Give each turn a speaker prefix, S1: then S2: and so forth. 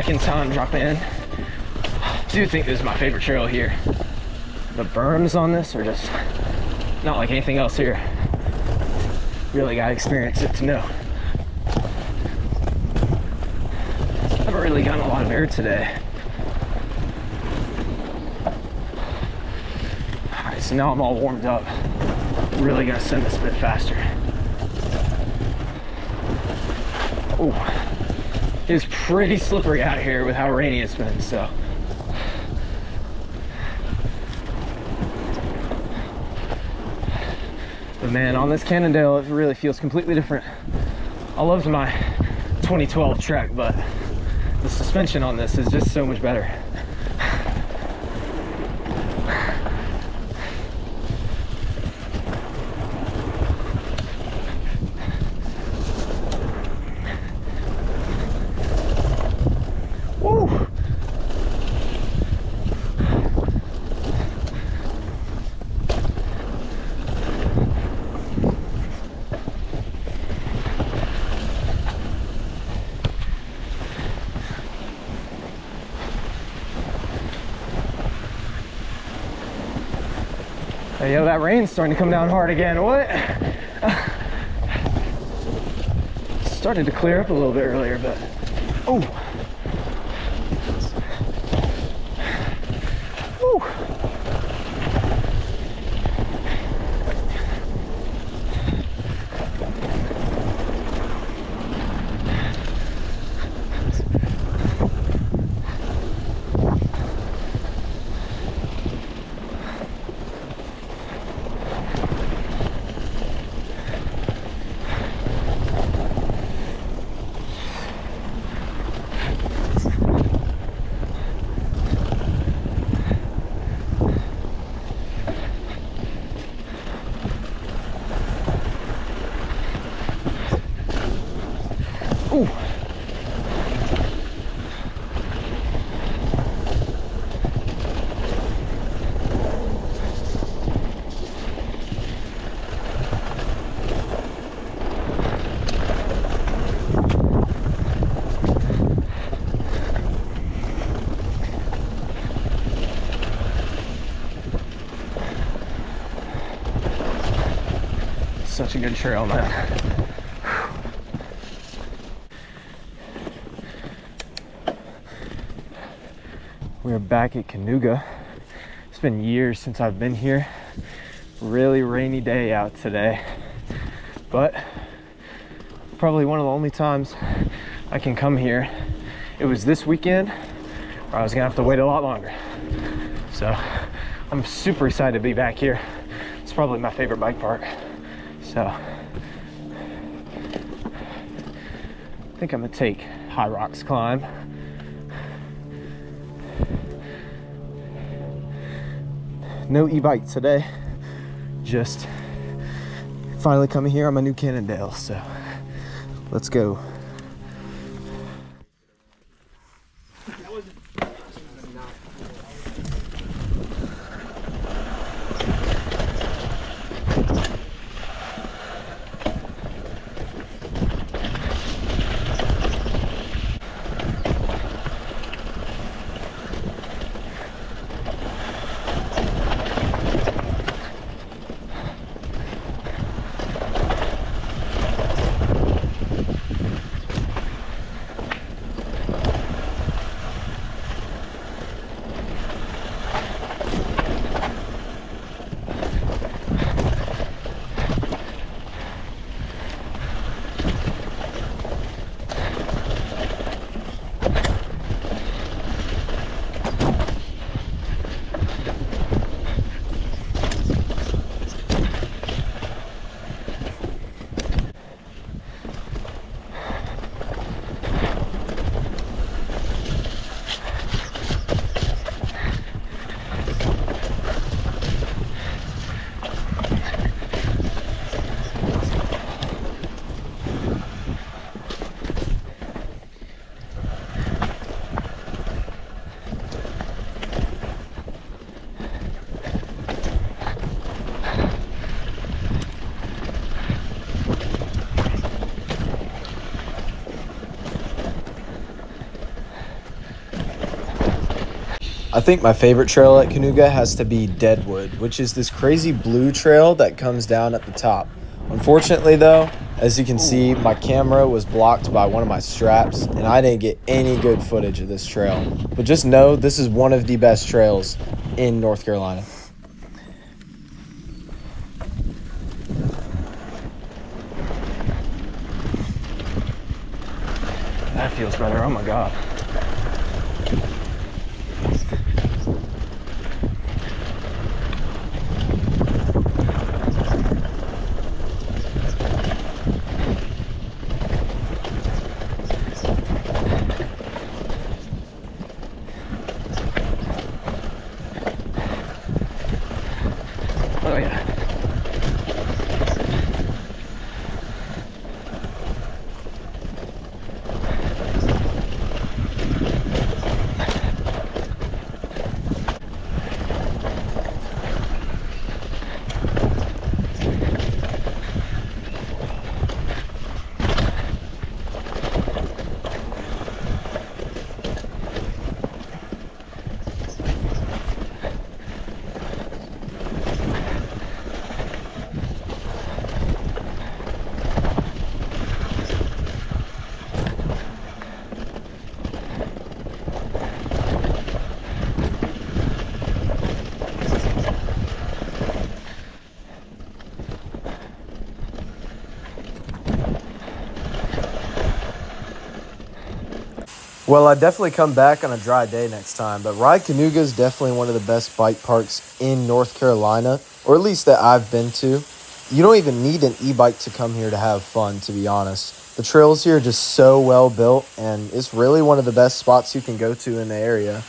S1: second time dropping in. I do think this is my favorite trail here. The berms on this are just not like anything else here. Really gotta experience it to know. I haven't really gotten a lot of air today. Alright, so now I'm all warmed up. Really gonna send this a bit faster. Oh, it's pretty slippery out here with how rainy it's been, so. But man, on this Cannondale, it really feels completely different. I loved my 2012 Trek, but the suspension on this is just so much better. Woo! Hey, yo, that rain's starting to come down hard again. What? Started to clear up a little bit earlier, but oh. Woo. Ooh. Such a good trail, man. We're back at Kanuga. It's been years since I've been here. Really rainy day out today, but probably one of the only times I can come here. It was this weekend, or I was gonna have to wait a lot longer. So I'm super excited to be back here. It's probably my favorite bike park. So I think I'm gonna take High Rocks Climb. No e-bike today, just finally coming here on my new Cannondale, so let's go. I think my favorite trail at Kanuga has to be Deadwood, which is this crazy blue trail that comes down at the top. Unfortunately though, as you can see, my camera was blocked by one of my straps and I didn't get any good footage of this trail. But just know this is one of the best trails in North Carolina. That feels better, oh my God. Oh yeah. Well, I'd definitely come back on a dry day next time, but Ride Kanuga is definitely one of the best bike parks in North Carolina, or at least that I've been to. You don't even need an e-bike to come here to have fun, to be honest. The trails here are just so well built, and it's really one of the best spots you can go to in the area.